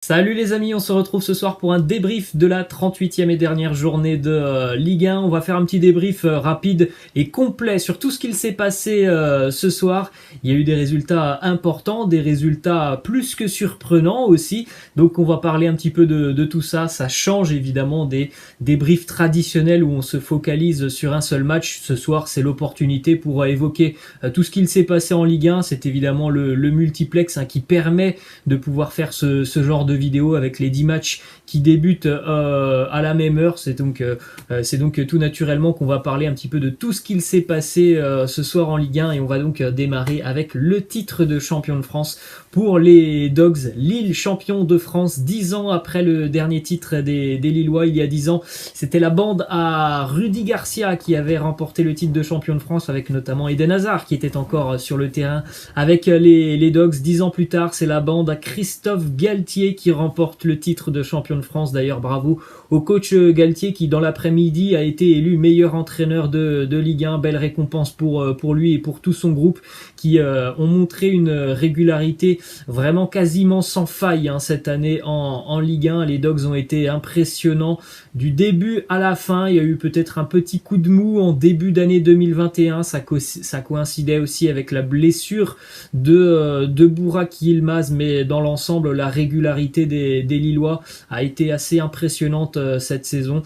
Salut les amis, on se retrouve ce soir pour un débrief de la 38e et dernière journée de Ligue 1. On va faire un petit débrief rapide et complet sur tout ce qu'il s'est passé ce soir. Il y a eu des résultats importants, des résultats plus que surprenants aussi. Donc on va parler un petit peu de tout ça. Ça change évidemment des débriefs traditionnels où on se focalise sur un seul match. Ce soir, c'est l'opportunité pour évoquer tout ce qu'il s'est passé en Ligue 1. C'est évidemment le multiplex qui permet de pouvoir faire ce genre de vidéo avec les 10 matchs qui débutent à la même heure. C'est donc tout naturellement qu'on va parler un petit peu de tout ce qu'il s'est passé ce soir en Ligue 1 et on va donc démarrer avec le titre de champion de France pour les Dogs. Lille, champion de France 10 ans après le dernier titre des Lillois il y a 10 ans. C'était la bande à Rudy Garcia qui avait remporté le titre de champion de France avec notamment Eden Hazard qui était encore sur le terrain avec les Dogs. 10 ans plus tard, c'est la bande à Christophe Galtier qui remporte le titre de champion de France. D'ailleurs, bravo au coach Galtier qui, dans l'après-midi, a été élu meilleur entraîneur de Ligue 1. Belle récompense pour lui et pour tout son groupe qui ont montré une régularité vraiment quasiment sans faille cette année en Ligue 1. Les Dogs ont été impressionnants du début à la fin. Il y a eu peut-être un petit coup de mou en début d'année 2021. Ça coïncidait aussi avec la blessure de Burak Yilmaz, mais dans l'ensemble, la régularité des Lillois a été assez impressionnante cette saison,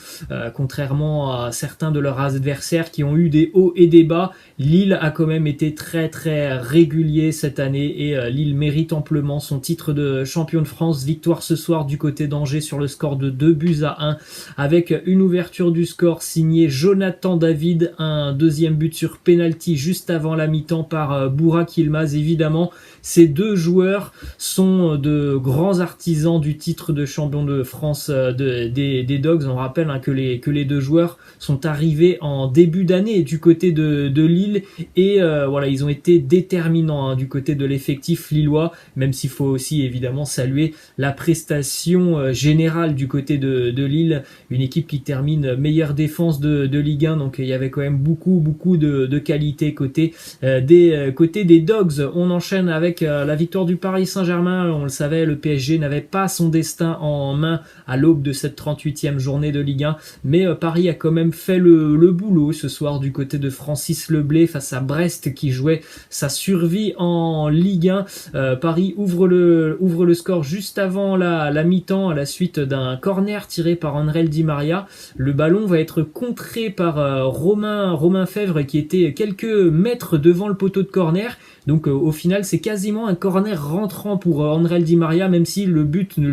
contrairement à certains de leurs adversaires qui ont eu des hauts et des bas. Lille a quand même été très très régulier cette année et Lille mérite amplement son titre de champion de France. Victoire ce soir du côté d'Angers sur le score de 2-1 avec une ouverture du score signée Jonathan David, un deuxième but sur penalty juste avant la mi-temps par Burak Yilmaz. Évidemment, ces deux joueurs sont de grands artisans du titre de champion de France des Dogs. On rappelle que les deux joueurs sont arrivés en début d'année du côté de Lille et voilà, ils ont été déterminants du côté de l'effectif lillois, même s'il faut aussi évidemment saluer la prestation générale du côté de Lille, une équipe qui termine meilleure défense de Ligue 1, donc il y avait quand même beaucoup de qualité côté des Dogs. On enchaîne avec la victoire du Paris Saint-Germain. On le savait, le PSG n'avait pas son destin en main à l'aube de cette 38e journée de Ligue 1, mais Paris a quand même fait le boulot ce soir du côté de Francis Leblay face à Brest qui jouait sa survie en Ligue 1. Paris ouvre le score juste avant la mi-temps à la suite d'un corner tiré par André Di Maria. Le ballon va être contré par Romain Fèvre qui était quelques mètres devant le poteau de corner. Donc au final, c'est quasiment un corner rentrant pour André Di Maria, même si le but ne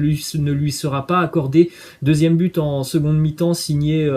lui sera pas accordé. Deuxième but en seconde mi-temps signé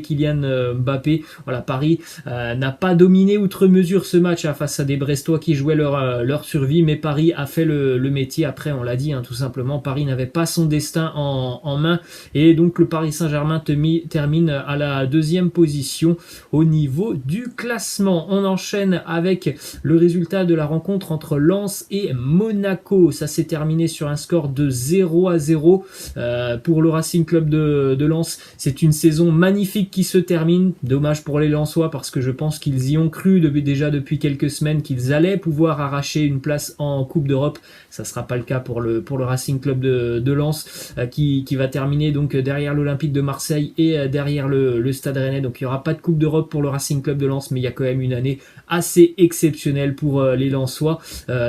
Kylian Mbappé. Voilà, Paris n'a pas dominé outre mesure ce match face à des Brestois qui jouaient leur survie, mais Paris a fait le métier. Après, on l'a dit, tout simplement, Paris n'avait pas son destin en main et donc le Paris Saint-Germain termine à la deuxième position au niveau du classement. On enchaîne avec le résultat de la rencontre entre Lens et Monaco. Ça s'est terminé sur un score de 0-0 pour le Racing Club de Lens. C'est une saison magnifique qui se termine. Dommage pour les Lensois parce que je pense qu'ils y ont cru déjà depuis quelques semaines qu'ils allaient pouvoir arracher une place en Coupe d'Europe. Ça sera pas le cas pour le Racing Club de Lens qui va terminer donc derrière l'Olympique de Marseille et derrière le Stade Rennais. Donc il y aura pas de Coupe d'Europe pour le Racing Club de Lens, mais il y a quand même une année assez exceptionnelle pour les Lensois.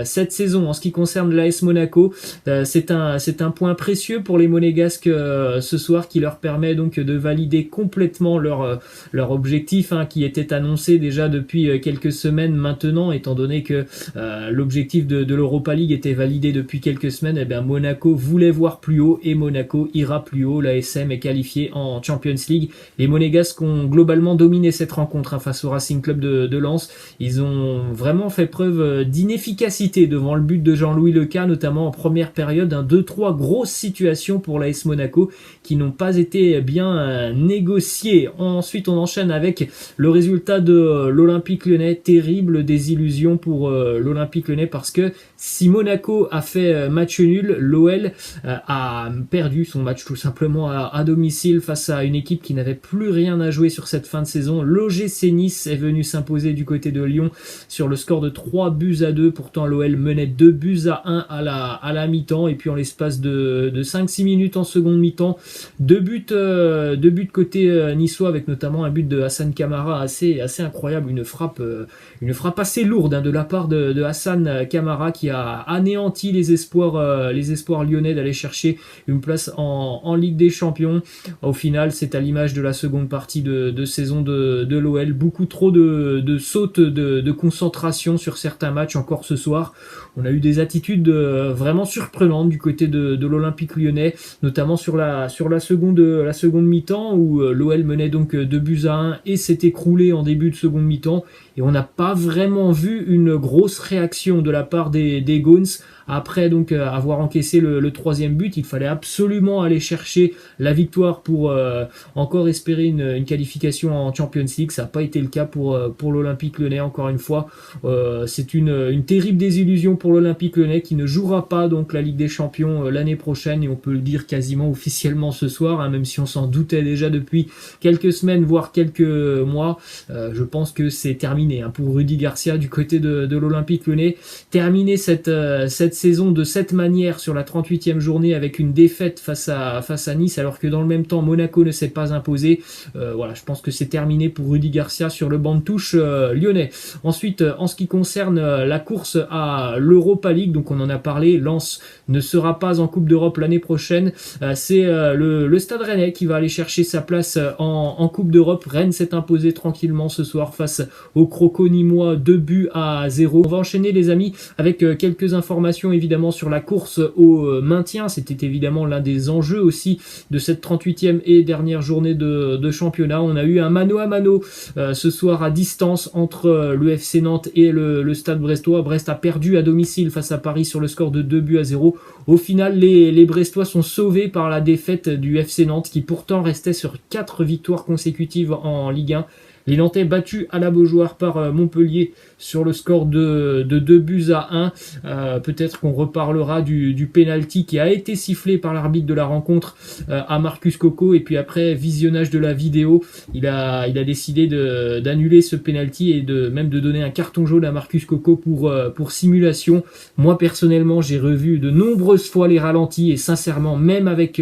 Cette saison, en ce qui concerne l'AS Monaco, c'est un point précieux pour les Monégasques ce soir qui leur permet donc de valider complètement leur objectif qui était annoncé déjà depuis quelques semaines maintenant, étant donné que l'objectif de l'Europa League était validé depuis quelques semaines. Et bien Monaco voulait voir plus haut et Monaco ira plus haut. L'ASM est qualifié en Champions League. Les Monégasques ont globalement dominé cette rencontre face au Racing Club de Lens. Ils ont vraiment fait preuve d'inefficacité devant le but de Jean-Louis Leca, notamment en première période. 2-3 grosses situations pour l'AS Monaco qui n'ont pas été bien négociées. Ensuite, on enchaîne avec le résultat de l'Olympique Lyonnais. Terrible désillusion pour l'Olympique Lyonnais parce que si Monaco a fait match nul, l'OL a perdu son match tout simplement à domicile face à une équipe qui n'avait plus rien à jouer sur cette fin de saison. L'OGC Nice est venu s'imposer du côté de Lyon sur le score de 3-2. Pourtant, l'OL menait 2 buts à 1 à la mi-temps, et puis en l'espace de 5-6 minutes en seconde mi-temps, deux buts côté niçois, avec notamment un but de Hassan Kamara assez incroyable, une frappe assez lourde de la part de Hassan Kamara, qui a anéanti les espoirs lyonnais d'aller chercher une place en Ligue des Champions. Au final, c'est à l'image de la seconde partie de saison de l'OL, beaucoup trop de sautes de concentration sur certains matchs. Encore ce soir, on a eu des attitudes vraiment surprenantes du côté de l'Olympique lyonnais, notamment sur la seconde mi-temps, où l'OL menait donc 2 buts à 1 et s'est écroulé en début de seconde mi-temps, et on n'a pas vraiment vu une grosse réaction de la part des Gaunes. Après donc avoir encaissé le troisième but, il fallait absolument aller chercher la victoire pour encore espérer une qualification en Champions League. Ça n'a pas été le cas pour l'Olympique lyonnais, encore une fois. C'est une terrible désillusion pour l'Olympique lyonnais, qui ne jouera pas donc la Ligue des Champions l'année prochaine, et on peut le dire quasiment officiellement ce soir, même si on s'en doutait déjà depuis quelques semaines, voire quelques mois. Je pense que c'est terminé pour Rudy Garcia du côté de l'Olympique lyonnais. Terminer cette saison de cette manière sur la 38e journée, avec une défaite face à Nice, alors que dans le même temps Monaco ne s'est pas imposé. Voilà, je pense que c'est terminé pour Rudy Garcia sur le banc de touche lyonnais. Ensuite, en ce qui concerne la course à l'Europa League, donc on en a parlé, Lens ne sera pas en Coupe d'Europe l'année prochaine. C'est le Stade Rennais qui va aller chercher sa place en Coupe d'Europe. Rennes s'est imposé tranquillement ce soir face aux Crocos nîmois, 2 buts à 0. On va enchaîner les amis avec quelques informations évidemment sur la course au maintien. C'était évidemment l'un des enjeux aussi de cette 38e et dernière journée de championnat. On a eu un mano à mano ce soir à distance entre le FC Nantes et le Stade Brestois. Brest a perdu à domicile face à Paris sur le score de 2 buts à 0. Au final, les Brestois sont sauvés par la défaite du FC Nantes, qui pourtant restait sur 4 victoires consécutives en Ligue 1. Les Nantais battus à la Beaujoire par Montpellier sur le score de 2 buts à 1. Peut-être qu'on reparlera du penalty qui a été sifflé par l'arbitre de la rencontre à Marcus Coco, et puis après visionnage de la vidéo, il a décidé d'annuler ce penalty et même de donner un carton jaune à Marcus Coco pour simulation. Moi personnellement, j'ai revu de nombreuses fois les ralentis, et sincèrement, même avec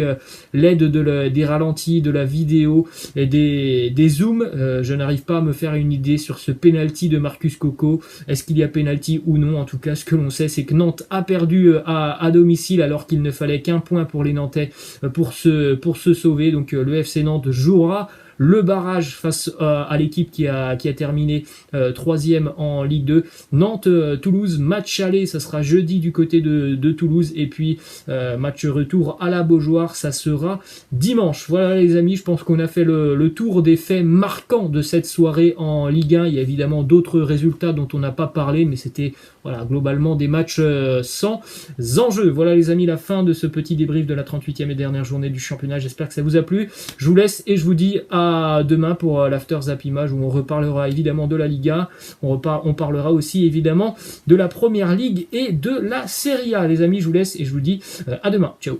l'aide des ralentis, de la vidéo et des zooms, je n'arrive pas à me faire une idée sur ce penalty de Marcus Coco. Est-ce qu'il y a penalty ou non? En tout cas, ce que l'on sait, c'est que Nantes a perdu à domicile, alors qu'il ne fallait qu'un point pour les Nantais pour se sauver. Donc le FC Nantes jouera le barrage face à l'équipe qui a terminé 3e en Ligue 2. Nantes-Toulouse, match aller, ça sera jeudi du côté de Toulouse, et puis match retour à la Beaujoire, ça sera dimanche. Voilà les amis, je pense qu'on a fait le tour des faits marquants de cette soirée en Ligue 1. Il y a évidemment d'autres résultats dont on n'a pas parlé, mais c'était globalement des matchs sans enjeu. Voilà les amis, la fin de ce petit débrief de la 38e et dernière journée du championnat. J'espère que ça vous a plu. Je vous laisse et je vous dis à demain pour l'After Zap Image, où on reparlera évidemment de la Liga. On parlera aussi évidemment de la Première Ligue et de la Serie A. Les amis, je vous laisse et je vous dis à demain. Ciao.